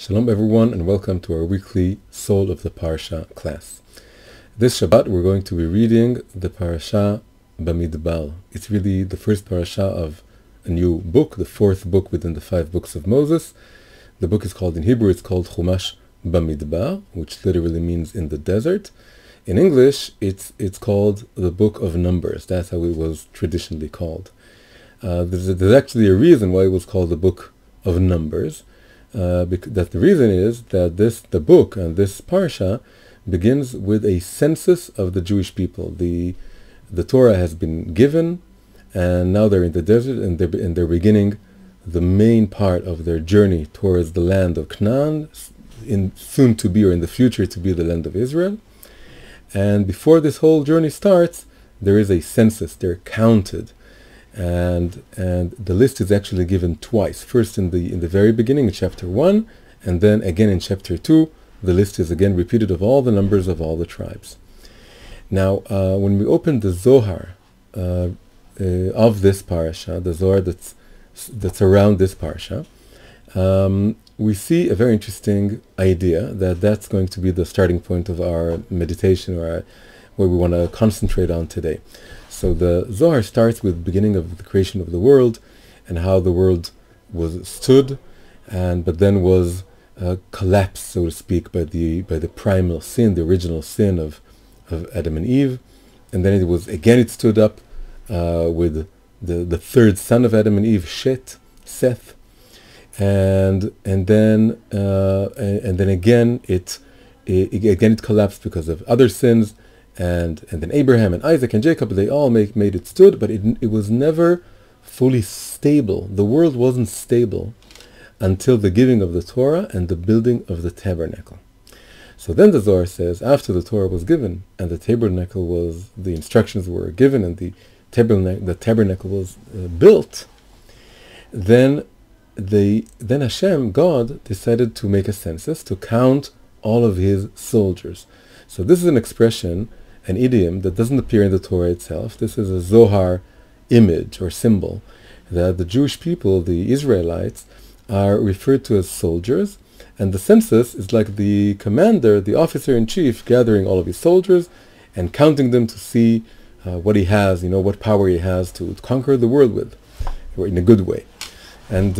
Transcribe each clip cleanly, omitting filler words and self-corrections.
Shalom everyone, and welcome to our weekly Soul of the Parsha class. This Shabbat we're going to be reading the parsha Bemidbar. It's really the first parsha of a new book, the fourth book within the 5 books of Moses. The book is called, in Hebrew, it's called Chumash Bemidbar, which literally means in the desert. In English, it's called the Book of Numbers. That's how it was traditionally called. There's actually a reason why it was called the Book of Numbers. That the reason is that the book and this parsha begins with a census of the Jewish people. The Torah has been given, and now they're in the desert, and they're beginning the main part of their journey towards the land of Canaan, soon to be, or in the future to be, the land of Israel. And before this whole journey starts, there is a census. They're counted. And the list is actually given twice. First in the very beginning, in chapter 1, and then again in chapter 2, the list is again repeated of all the numbers of all the tribes. Now, when we open the Zohar of this parasha, the Zohar that's around this parasha, we see a very interesting idea that's going to be the starting point of our meditation, or what we want to concentrate on today. So the Zohar starts with the beginning of the creation of the world, and how the world was stood, but then was collapsed, so to speak, by the primal sin, the original sin of Adam and Eve, and then it stood up with the third son of Adam and Eve, Seth, and then again it collapsed because of other sins. And then Abraham and Isaac and Jacob, they all made it stood, but it was never fully stable. The world wasn't stable until the giving of the Torah and the building of the tabernacle. So then the Zohar says, after the Torah was given and the tabernacle the instructions were given, and the tabernacle was built, then Hashem, God, decided to make a census to count all of his soldiers. So this is an expression, an idiom that doesn't appear in the Torah itself. This is a Zohar image or symbol that the Jewish people, the Israelites, are referred to as soldiers, and the census is like the commander, the officer-in-chief, gathering all of his soldiers and counting them to see what he has, what power he has to conquer the world with, or in a good way. And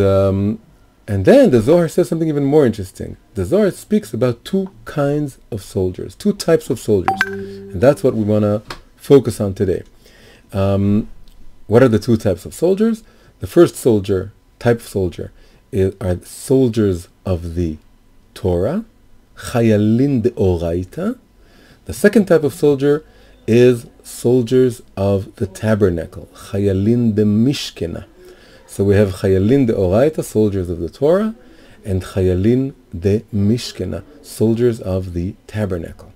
then the Zohar says something even more interesting. The Zohar speaks about 2 kinds of soldiers, 2 types of soldiers. And that's what we want to focus on today. What are the 2 types of soldiers? The first type of soldier, are soldiers of the Torah, Chayalin de'oraita. The second type of soldier is soldiers of the tabernacle, Chayalin de'mishkena. So we have Chayalin de'oraita, soldiers of the Torah, and Chayalin de'mishkena, soldiers of the tabernacle.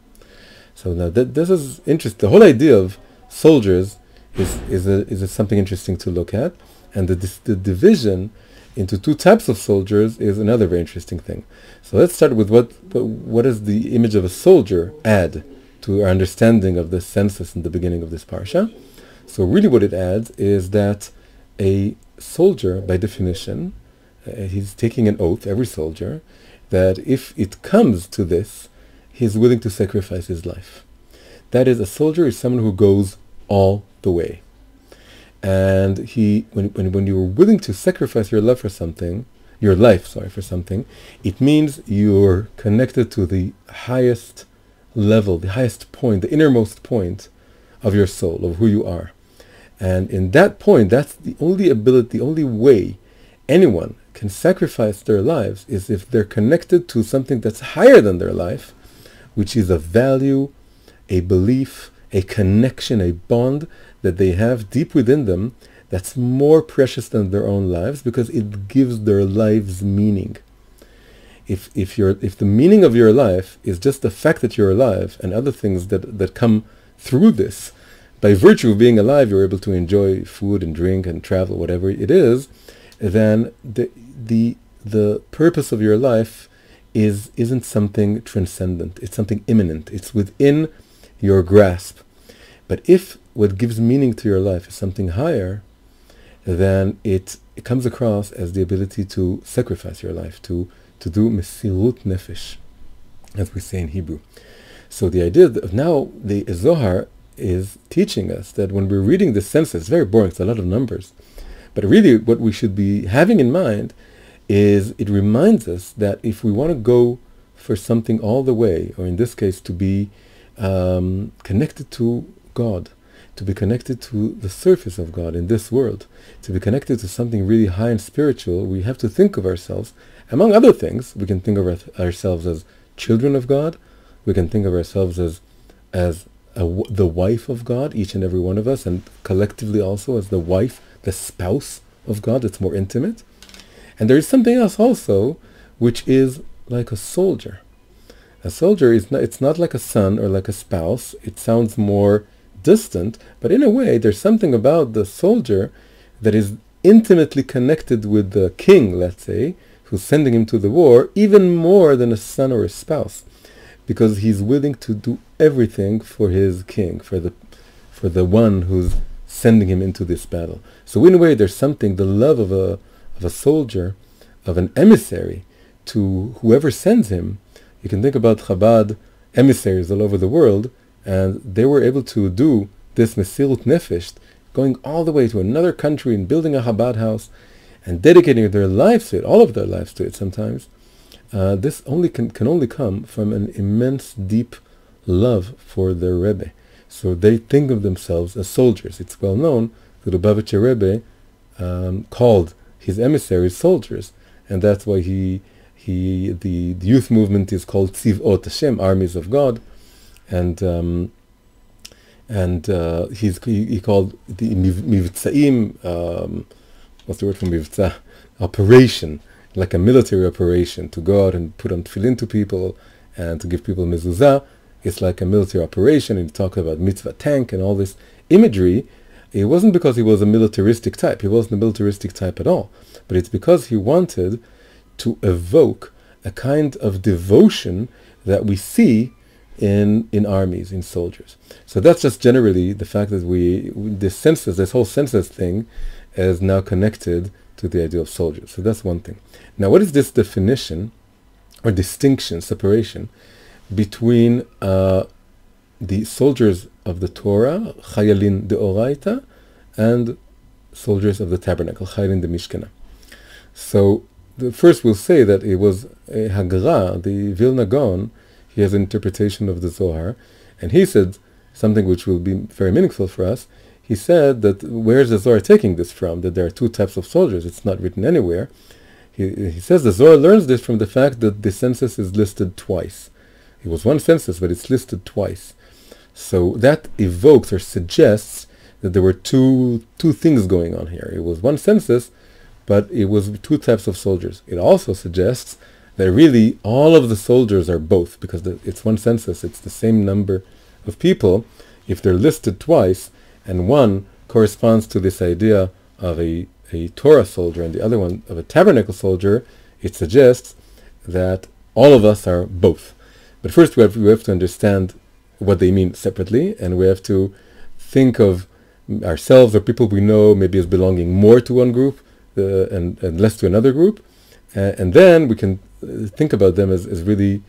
So now this is interesting. The whole idea of soldiers is something interesting to look at, and the division into 2 types of soldiers is another very interesting thing. So let's start with what does the image of a soldier add to our understanding of the census in the beginning of this parsha. So really what it adds is that a soldier, by definition, he's taking an oath, every soldier, that if it comes to this, he's willing to sacrifice his life. That is, a soldier is someone who goes all the way. And when you're willing to sacrifice your life for something, it means you're connected to the highest level, the highest point, the innermost point of your soul, of who you are. And in that point, that's the only way anyone can sacrifice their lives is if they're connected to something that's higher than their life, which is a value, a belief, a connection, a bond that they have deep within them that's more precious than their own lives, because it gives their lives meaning. If the meaning of your life is just the fact that you're alive and other things that come through this, by virtue of being alive, you're able to enjoy food and drink and travel, whatever it is, then the purpose of your life isn't something transcendent. It's something immanent. It's within your grasp. But if what gives meaning to your life is something higher, then it comes across as the ability to sacrifice your life, to to do mesirut nefesh, as we say in Hebrew. So the idea of now the Zohar is teaching us that when we're reading the census, it's very boring, it's a lot of numbers, but really what we should be having in mind is it reminds us that if we want to go for something all the way, or in this case to be connected to God, to be connected to the surface of God in this world, to be connected to something really high and spiritual, we have to think of ourselves, among other things, we can think of ourselves as children of God, we can think of ourselves as the wife of God, each and every one of us, and collectively also as the wife, the spouse of God. It's more intimate. And there is something else also, which is like a soldier. A soldier is not, it's not like a son or like a spouse. It sounds more distant, but in a way there's something about the soldier that is intimately connected with the king, let's say, who's sending him to the war, even more than a son or a spouse, because he's willing to do everything for his king, for the one who's sending him into this battle. So in a way there's something, the love of a soldier, of an emissary to whoever sends him. You can think about Chabad emissaries all over the world, and they were able to do this mesirut nefesh, going all the way to another country and building a Chabad house and dedicating their lives to it, all of their lives to it sometimes. This only can only come from an immense, deep love for their Rebbe. So they think of themselves as soldiers. It's well known that Lubavitcher Rebbe called his emissaries soldiers, and that's why the youth movement is called Tzivot Hashem, armies of God, and he called the mivtzaim, what's the word for mivtza? Operation, like a military operation, to go out and put on tefillin to people and to give people mezuzah. It's like a military operation, and he talked about mitzvah tank and all this imagery. It wasn't because he was a militaristic type. He wasn't a militaristic type at all. But it's because he wanted to evoke a kind of devotion that we see in armies, in soldiers. So that's just generally the fact that this whole census thing is now connected to the idea of soldiers. So that's one thing. Now, what is this definition or distinction, separation between the soldiers of the Torah, Chayalin de Oraita, and soldiers of the Tabernacle, Chayalin de Mishkana? So first we'll say that it was a Hagra, the Vilna Gaon. He has an interpretation of the Zohar, and he said something which will be very meaningful for us. He said that where's the Zohar taking this from? That there are two types of soldiers. It's not written anywhere. He says the Zohar learns this from the fact that the census is listed twice. It was one census, but it's listed twice. So that evokes or suggests that there were two things going on here. It was one census, but it was two types of soldiers. It also suggests that really all of the soldiers are both, because it's one census, it's the same number of people. If they're listed twice, and one corresponds to this idea of a Torah soldier and the other one of a tabernacle soldier, it suggests that all of us are both. But first we have to understand what they mean separately, and we have to think of ourselves or people we know maybe as belonging more to one group and less to another group, and then we can think about them as really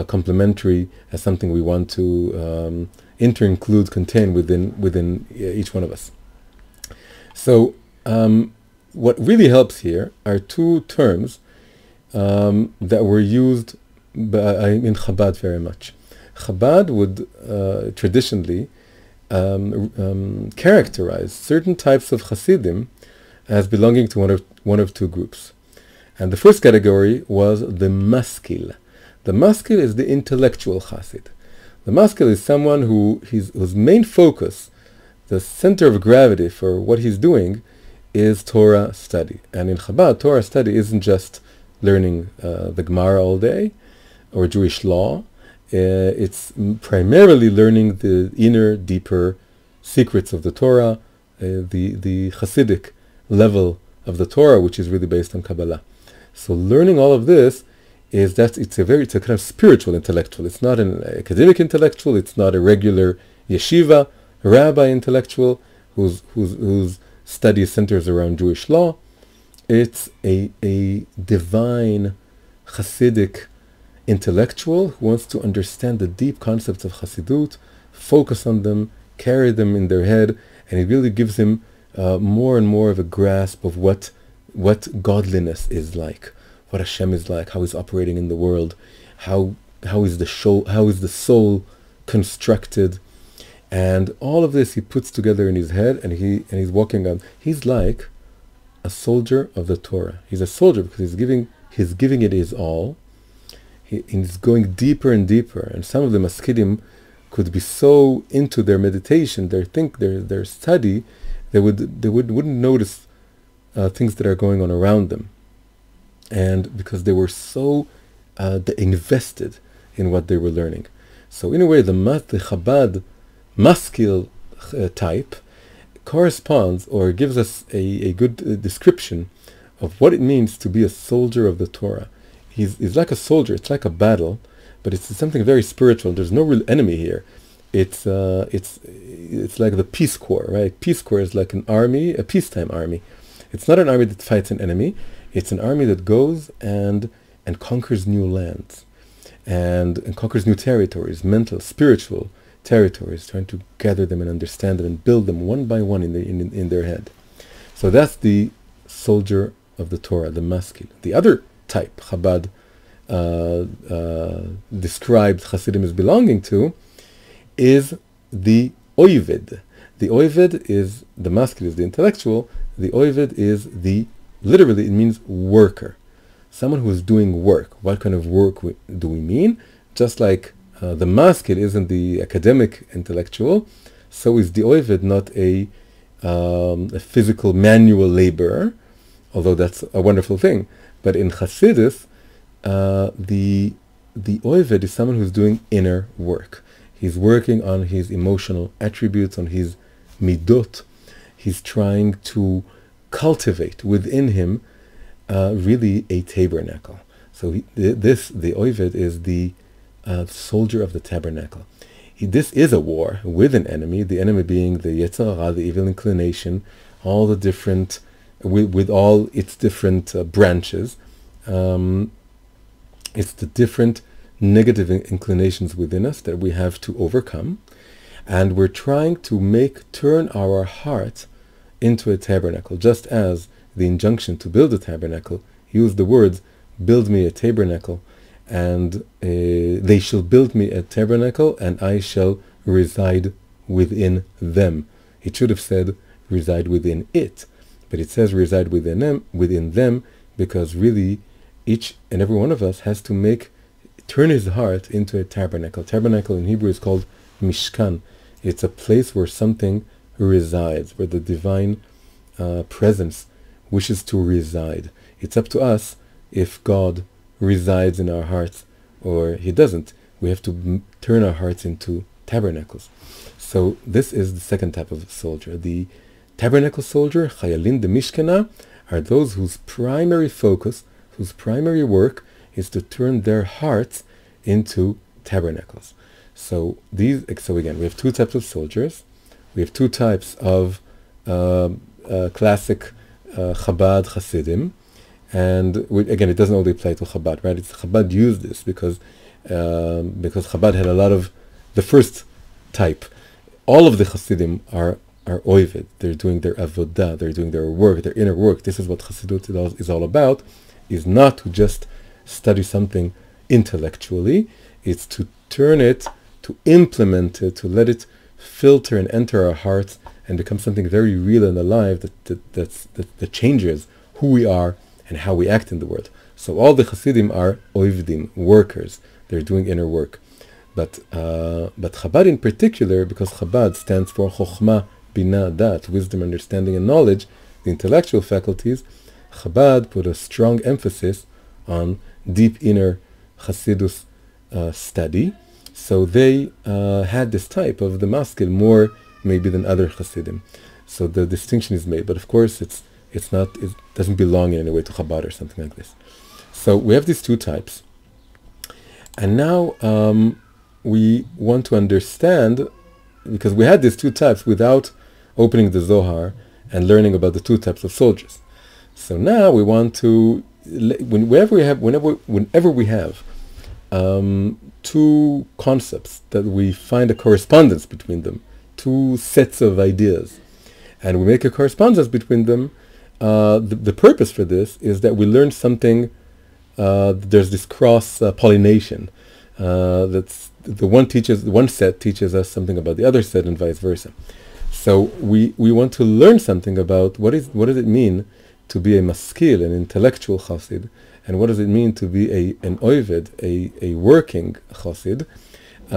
complementary, as something we want to include, contain within each one of us. So what really helps here are two terms that were used in Chabad very much. Chabad would traditionally characterize certain types of Hasidim as belonging to one of two groups. And the first category was the maskil. The maskil is the intellectual Hasid. The maskil is someone whose main focus, the center of gravity for what he's doing, is Torah study. And in Chabad, Torah study isn't just learning the Gemara all day or Jewish law. It's primarily learning the inner, deeper secrets of the Torah, the Hasidic level of the Torah, which is really based on Kabbalah. So learning all of this it's a kind of spiritual intellectual. It's not an academic intellectual. It's not a regular yeshiva rabbi intellectual whose study centers around Jewish law. It's a divine Hasidic intellectual who wants to understand the deep concepts of Hasidut, focus on them, carry them in their head, and it really gives him more and more of a grasp of what godliness is like, what Hashem is like, how He's operating in the world, how is the soul constructed, and all of this he puts together in his head, and he's walking on. He's like a soldier of the Torah. He's a soldier because he's giving it his all. He's going deeper and deeper, and some of the maskidim could be so into their meditation, their study, they wouldn't notice things that are going on around them, and because they were so invested in what they were learning. So in a way, the Chabad maskil type corresponds or gives us a good description of what it means to be a soldier of the Torah. He's like a soldier. It's like a battle, but it's something very spiritual. There's no real enemy here. It's like the Peace Corps, right? Peace Corps is like an army, a peacetime army. It's not an army that fights an enemy. It's an army that goes and conquers new lands, and conquers new territories, mental, spiritual territories, trying to gather them and understand them and build them one by one in their head. So that's the soldier of the Torah, the maskil. The other type Chabad described Hasidim as belonging to is the oived. The oived is, the maskil is the intellectual, the oived is literally it means worker. Someone who is doing work. What kind of work do we mean? Just like the maskil isn't the academic intellectual, so is the oived not a physical manual laborer, although that's a wonderful thing. But in Hasidus, the oived is someone who's doing inner work. He's working on his emotional attributes, on his midot. He's trying to cultivate within him really a tabernacle. So the oived is the soldier of the tabernacle. This is a war with an enemy, the enemy being the Yetzer Hara, the evil inclination, all the different, with all its different branches. It's the different negative inclinations within us that we have to overcome, and we're trying to turn our heart into a tabernacle, just as the injunction to build a tabernacle used the words, build me a tabernacle, and they shall build me a tabernacle, and I shall reside within them. It should have said reside within it, but it says reside within them, because really each and every one of us has to turn his heart into a tabernacle. Tabernacle in Hebrew is called Mishkan. It's a place where something resides, where the divine presence wishes to reside. It's up to us if God resides in our hearts or He doesn't. We have to turn our hearts into tabernacles. So this is the second type of soldier. The Tabernacle Soldier, Chayalin de Mishkana, are those whose primary focus, whose primary work is to turn their hearts into tabernacles. So again, we have two types of soldiers. We have two types of classic Chabad Hasidim, and again, it doesn't only apply to Chabad, right? Chabad used this because Chabad had a lot of the first type. All of the Hasidim are oived. They're doing their avodah. They're doing their work, their inner work. This is what Hasidut is all about. Is not to just study something intellectually. It's to turn it, to implement it, to let it filter and enter our hearts and become something very real and alive that changes who we are and how we act in the world. So all the Hasidim are oivdim, workers. They're doing inner work. But Chabad in particular, because Chabad stands for Chokhmah, Bina, Dat, wisdom, understanding, and knowledge, the intellectual faculties, Chabad put a strong emphasis on deep inner Hasidus study. So they had this type of the maskil more maybe than other Hasidim. So the distinction is made. But of course it doesn't belong in any way to Chabad or something like this. So we have these two types. And now we want to understand, because we had these two types without opening the Zohar and learning about the two types of soldiers. So now we want to whenever we have two concepts that we find a correspondence between them, two sets of ideas, and we make a correspondence between them, the purpose for this is that we learn something. There's this cross-pollination. That's one set teaches us something about the other set, and vice versa. So we want to learn something about what does it mean to be a maskil, an intellectual chassid, and what does it mean to be an oived, a working chassid,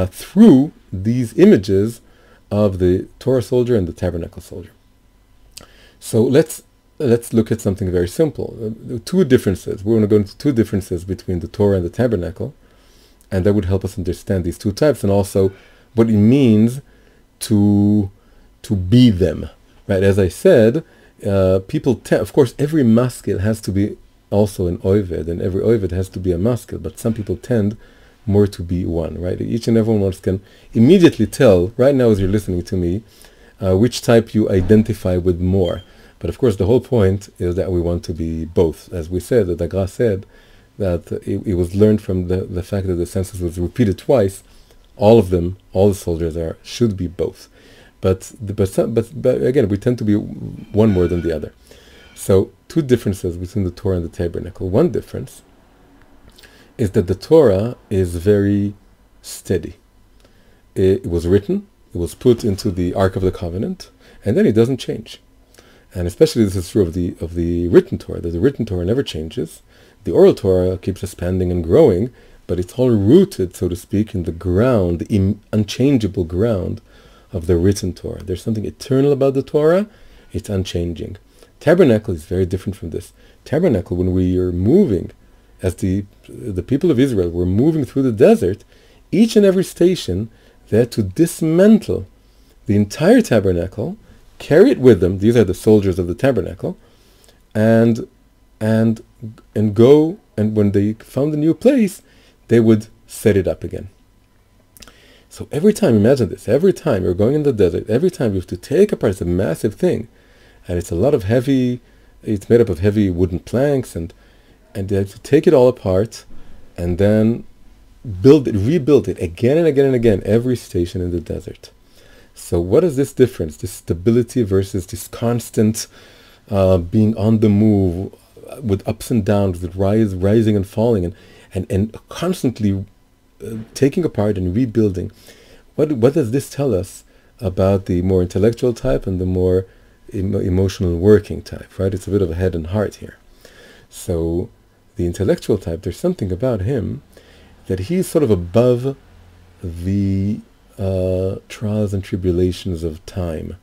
through these images of the Torah soldier and the Tabernacle Soldier. So let's look at something very simple. Two differences. We're going to go into two differences between the Torah and the Tabernacle, and that would help us understand these two types, and also what it means to be them. Right? As I said, people of course, every maskil has to be also an oived, and every oived has to be a maskil, but some people tend more to be one, right? Each and every one of us can immediately tell, right now as you're listening to me, which type you identify with more. But of course, the whole point is that we want to be both. As we said, the Dagra said that it was learned from the fact that the census was repeated twice. All the soldiers should be both. But again, we tend to be one more than the other. So two differences between the Torah and the Tabernacle. One difference is that the Torah is very steady. It was written, it was put into the Ark of the Covenant, and then it doesn't change. And especially this is true of the written Torah, that the written Torah never changes. The oral Torah keeps expanding and growing, but it's all rooted, so to speak, in the ground, the unchangeable ground of the written Torah. There's something eternal about the Torah, it's unchanging. Tabernacle is very different from this. Tabernacle, when we are moving, as the people of Israel were moving through the desert, each and every station, they had to dismantle the entire tabernacle, carry it with them. These are the soldiers of the tabernacle, and go, and when they found a new place, they would set it up again. So every time, imagine this, every time you're going in the desert, every time you have to take apart, it's a massive thing, and it's made up of heavy wooden planks, and they have to take it all apart, and then rebuild it again and again and again, every station in the desert. So what is this difference, this stability versus this constant being on the move, with ups and downs, with rising and falling, and constantly taking apart and rebuilding? What does this tell us about the more intellectual type and the more emotional working type, right? It's a bit of a head and heart here. So the intellectual type, there's something about him that he's sort of above the trials and tribulations of time,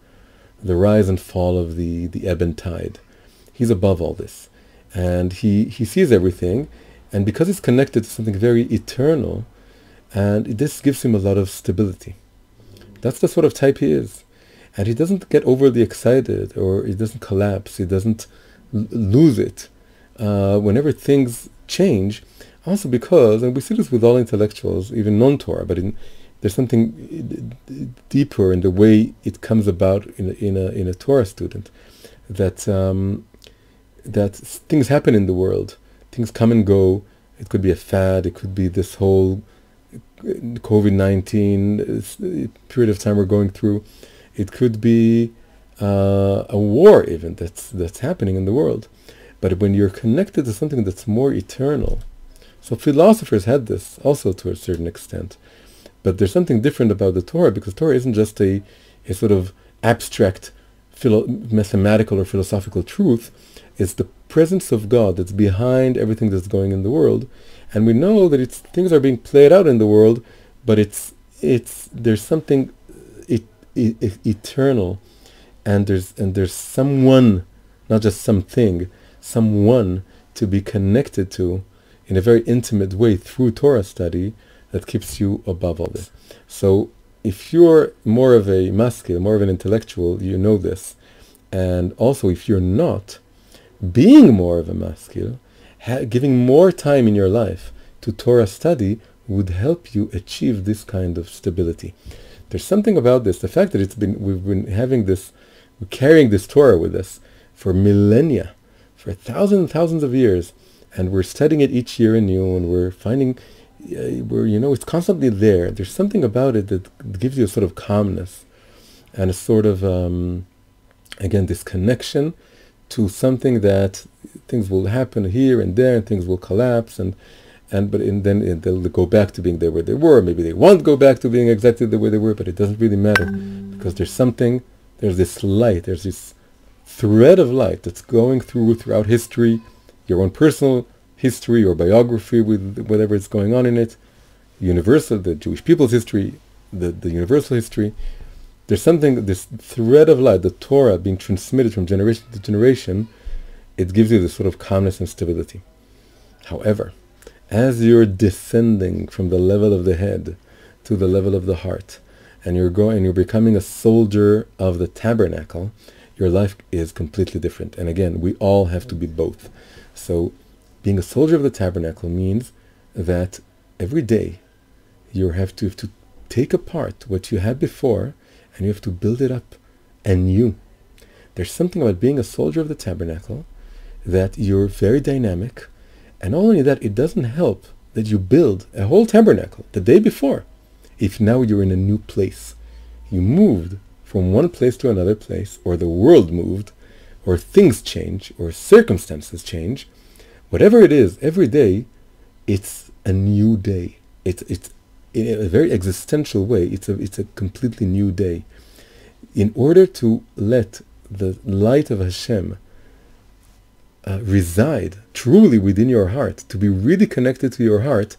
the rise and fall of the ebb and tide. He's above all this, and he sees everything, and because it's connected to something very eternal, and this gives him a lot of stability. That's the sort of type he is, and he doesn't get overly excited, or he doesn't collapse, he doesn't lose it whenever things change. Also because, and we see this with all intellectuals, even non-Torah, but there's something deeper in the way it comes about in a Torah student, that things happen in the world, things come and go. It could be a fad, it could be this whole COVID-19 period of time we're going through. It could be a war even that's happening in the world. But when you're connected to something that's more eternal, so philosophers had this also to a certain extent, but there's something different about the Torah, because Torah isn't just a sort of abstract mathematical or philosophical truth. It's the presence of God that's behind everything that's going in the world, and we know that things are being played out in the world, but there's something eternal, and there's someone, not just something, someone to be connected to in a very intimate way through Torah study that keeps you above all this. So if you're more of a maskil, more of an intellectual, you know this. And also if you're not, being more of a maskil, giving more time in your life to Torah study would help you achieve this kind of stability. There's something about this, the fact that we've been having this, we're carrying this Torah with us for millennia, for thousands and thousands of years, and we're studying it each year anew, and we're finding, it's constantly there. There's something about it that gives you a sort of calmness, and a sort of, again, this connection to something that things will happen here and there, and things will collapse, then they'll go back to being there where they were. Maybe they won't go back to being exactly the way they were, but it doesn't really matter, because there's this light, there's this thread of light that's going throughout history, your own personal history or biography with whatever is going on in it, the Jewish people's history, the universal history. There's something, this thread of light, the Torah being transmitted from generation to generation, it gives you this sort of calmness and stability. However, as you're descending from the level of the head to the level of the heart, and you're becoming a soldier of the tabernacle, your life is completely different. And again, we all have to be both. So being a soldier of the tabernacle means that every day you have to take apart what you had before, and you have to build it up anew. There's something about being a soldier of the tabernacle that you're very dynamic, and not only that, it doesn't help that you build a whole tabernacle the day before if now you're in a new place. You moved from one place to another place, or the world moved, or things change, or circumstances change. Whatever it is, every day, it's a new day. It's in a very existential way, it's a completely new day. In order to let the light of Hashem reside truly within your heart, to be really connected to your heart,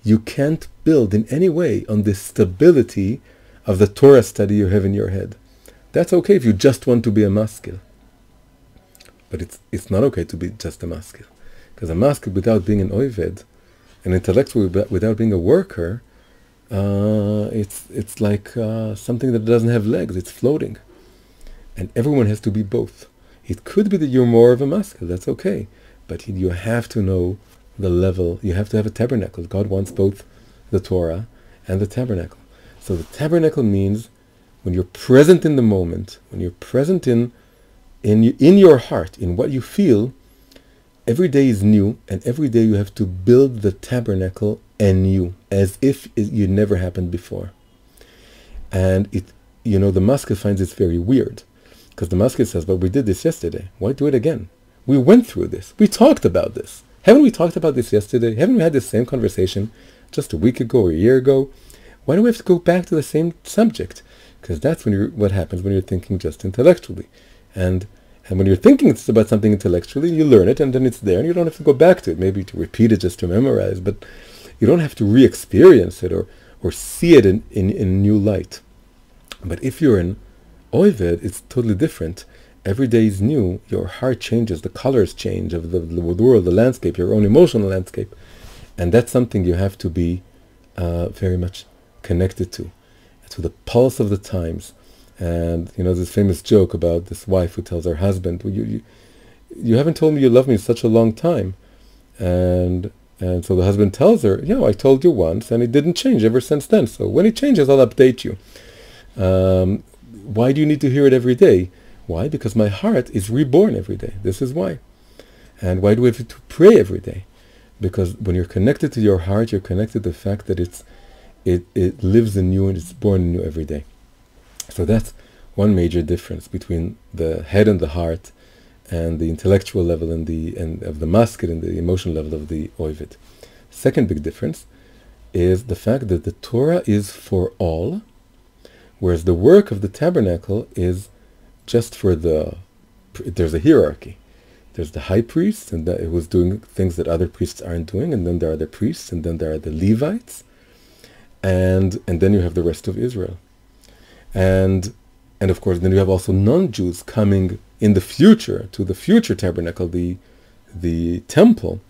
you can't build in any way on the stability of the Torah study you have in your head. That's okay if you just want to be a maskil. But it's not okay to be just a maskil. Because a maskil without being an oived, an intellectual without being a worker, it's like something that doesn't have legs, it's floating. And everyone has to be both. It could be that you're more of a maskil, that's okay. But you have to know the level, you have to have a tabernacle. God wants both the Torah and the tabernacle. So the tabernacle means when you're present in the moment, when you're present in your heart, in what you feel, every day is new, and every day you have to build the tabernacle anew, as if it never happened before. And the maskil finds this very weird, because the maskil says, but we did this yesterday, why do it again? We went through this, we talked about this. Haven't we talked about this yesterday? Haven't we had this same conversation just a week ago or a year ago? Why do we have to go back to the same subject? Because that's what happens when you're thinking just intellectually. And when you're thinking it's about something intellectually, you learn it, and then it's there, and you don't have to go back to it, maybe to repeat it just to memorize, but you don't have to re-experience it or see it in a new light. But if you're an oived, it's totally different. Every day is new, your heart changes, the colors change of the world, the landscape, your own emotional landscape. And that's something you have to be very much connected to the pulse of the times. And this famous joke about this wife who tells her husband, well, you haven't told me you love me such a long time. And so the husband tells her, I told you once, and it didn't change ever since then. So when it changes, I'll update you. Why do you need to hear it every day? Why? Because my heart is reborn every day. This is why. And why do we have to pray every day? Because when you're connected to your heart, you're connected to the fact that it lives in you and it's born in you every day. So that's one major difference between the head and the heart, and the intellectual level and of the maskil and the emotional level of the oived. Second big difference is the fact that the Torah is for all, whereas the work of the tabernacle is just for there's a hierarchy. There's the high priest, and it was doing things that other priests aren't doing, and then there are the priests, and then there are the Levites, and then you have the rest of Israel. And of course, then you have also non-Jews coming in the future to the future tabernacle, the temple,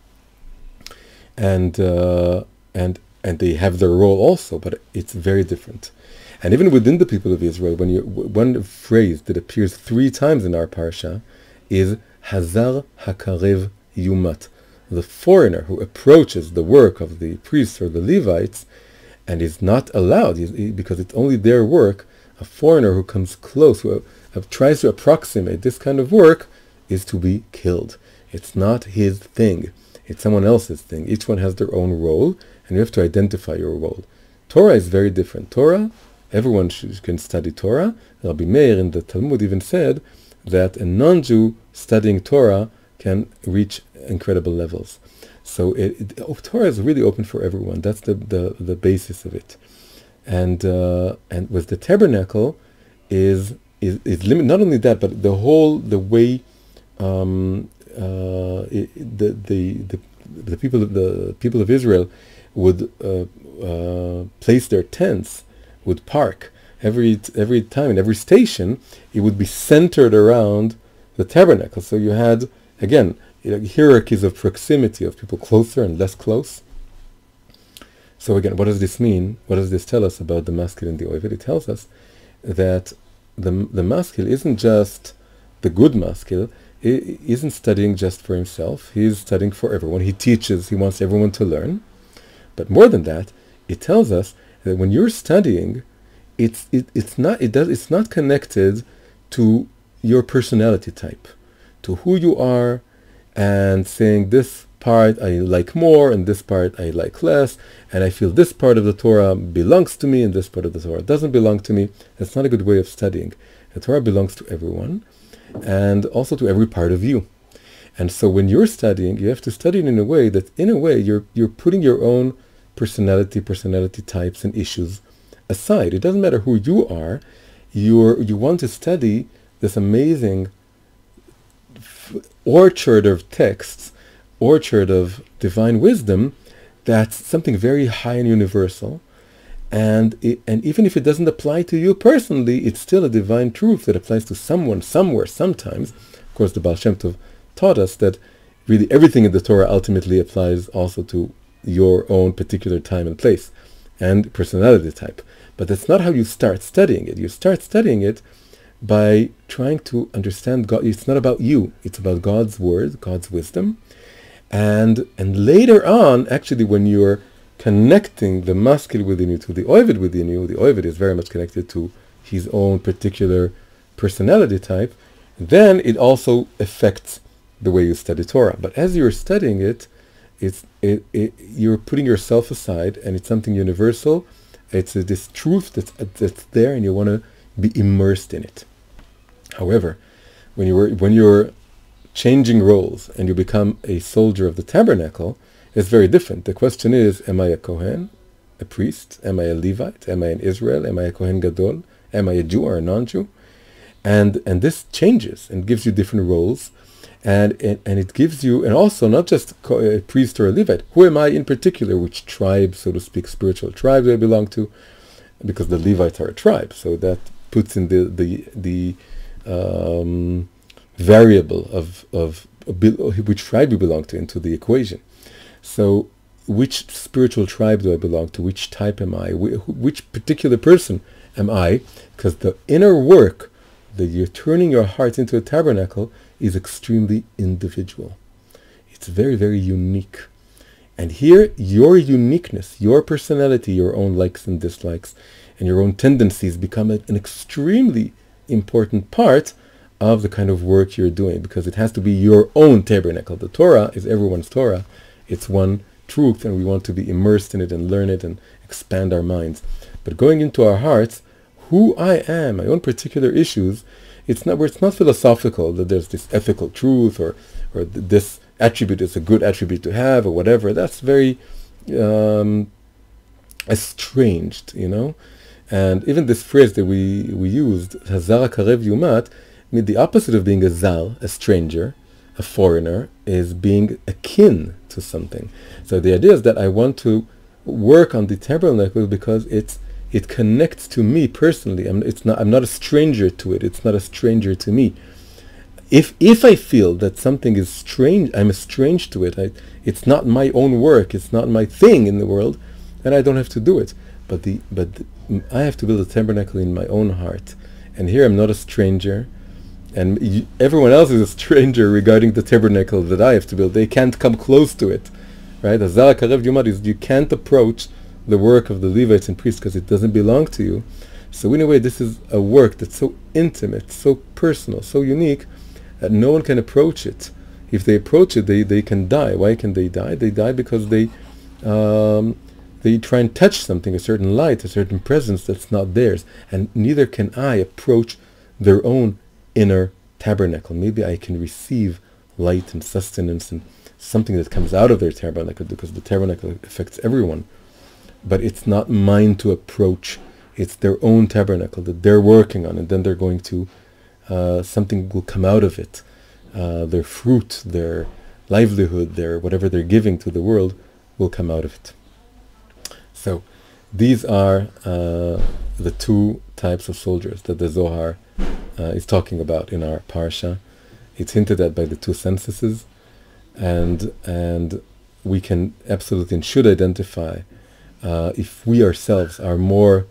and they have their role also, but it's very different. And even within the people of Israel, one phrase that appears 3 times in our parsha is Hazar Hakarev Yumat, the foreigner who approaches the work of the priests or the Levites and is not allowed, because it's only their work. A foreigner who comes close, who tries to approximate this kind of work, is to be killed. It's not his thing. It's someone else's thing. Each one has their own role, and you have to identify your role. Torah is very different. Torah, everyone can study Torah. Rabbi Meir in the Talmud even said that a non-Jew studying Torah can reach incredible levels. So Torah is really open for everyone. That's the basis of it. And with the tabernacle is limited. Not only that, but the way the people of Israel would place their tents, would park every time in every station. It would be centered around the tabernacle. So you had, again, hierarchies of proximity, of people closer and less close. So again, what does this mean? What does this tell us about the maskil and the oived? It tells us that the maskil isn't just the good maskil. He isn't studying just for himself. He's studying for everyone. He teaches. He wants everyone to learn. But more than that, it tells us that when you're studying, it's not connected to your personality type, to who you are, and saying this part I like more and this part I like less, and I feel this part of the Torah belongs to me and this part of the Torah doesn't belong to me. That's not a good way of studying. The Torah belongs to everyone and also to every part of you. And so when you're studying, you have to study it in a way that, in a way, you're putting your own personality types and issues aside. It doesn't matter who you are. You want to study this amazing orchard of texts, orchard of divine wisdom, that's something very high and universal. And even if it doesn't apply to you personally, it's still a divine truth that applies to someone, somewhere, sometimes. Of course, the Baal Shem Tov taught us that really everything in the Torah ultimately applies also to your own particular time and place and personality type. But that's not how you start studying it. You start studying it by trying to understand God. It's not about you. It's about God's word, God's wisdom. And later on, actually, when you're connecting the maskil within you to the oived within you, the oived is very much connected to his own particular personality type, then it also affects the way you study Torah. But as you're studying it, you're putting yourself aside, and it's something universal. It's this truth that's there, and you want to be immersed in it. However, when you're changing roles and you become a soldier of the tabernacle, it's very different. The question is, am I a Kohen, a priest? Am I a Levite? Am I in Israel? Am I a Kohen Gadol? Am I a Jew or a non-Jew? And this changes and gives you different roles. And it gives you, and also not just a priest or a Levite. Who am I in particular? Which tribe, so to speak, spiritual tribe do I belong to? Because the Levites are a tribe, so that puts in the variable of which tribe you belong to into the equation. So, which spiritual tribe do I belong to? Which type am I? Which particular person am I? Because the inner work that you're turning your heart into a tabernacle is extremely individual. It's very, very unique. And here, your uniqueness, your personality, your own likes and dislikes, and your own tendencies become an extremely important part of the kind of work you're doing, because it has to be your own tabernacle. The Torah is everyone's Torah. It's one truth, and we want to be immersed in it and learn it and expand our minds. But going into our hearts, who I am, my own particular issues, it's not philosophical, that there's this ethical truth or this attribute is a good attribute to have or whatever. That's very estranged, And even this phrase that we used, Hazar Karev Yumat, the opposite of being a zal, a stranger, a foreigner, is being akin to something. So the idea is that I want to work on the tabernacle because it connects to me personally. I'm not a stranger to it. It's not a stranger to me. If I feel that something is strange, I'm estranged to it. It's not my own work. It's not my thing in the world, then I don't have to do it. But I have to build a tabernacle in my own heart. And here I'm not a stranger. And everyone else is a stranger regarding the tabernacle that I have to build. They can't come close to it, right? Hazar Karev Yumad is you can't approach the work of the Levites and priests because it doesn't belong to you. So in a way, this is a work that's so intimate, so personal, so unique that no one can approach it. if they approach it, they can die. Why can they die? They die because they try and touch something, a certain light, a certain presence that's not theirs. And neither can I approach their own inner tabernacle. Maybe I can receive light and sustenance and something that comes out of their tabernacle, because the tabernacle affects everyone. But it's not mine to approach. It's their own tabernacle that they're working on, and then they're going to, something will come out of it. Their fruit, their livelihood, their whatever they're giving to the world will come out of it. So these are the two types of soldiers that the Zohar is talking about in our parsha. It's hinted at by the two censuses, and we can absolutely and should identify if we ourselves are more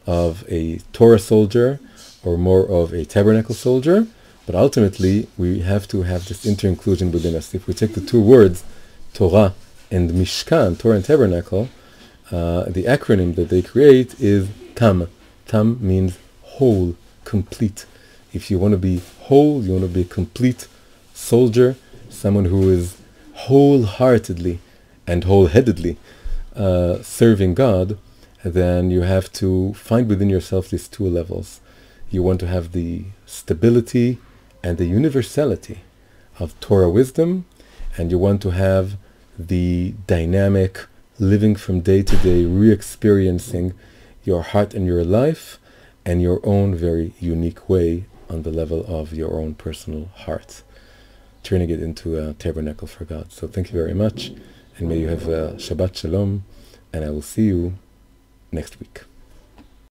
of a Torah soldier or more of a tabernacle soldier. But ultimately, we have to have this inter-inclusion within us. If we take the two words, Torah and Mishkan, Torah and tabernacle, the acronym that they create is TAM. TAM means whole, complete. If you want to be whole, you want to be a complete soldier, someone who is wholeheartedly and wholeheadedly serving God, then you have to find within yourself these two levels. You want to have the stability and the universality of Torah wisdom, and you want to have the dynamic living from day to day, re-experiencing your heart and your life and your own very unique way on the level of your own personal heart, turning it into a tabernacle for God. So thank you very much, and may you have Shabbat Shalom, and I will see you next week.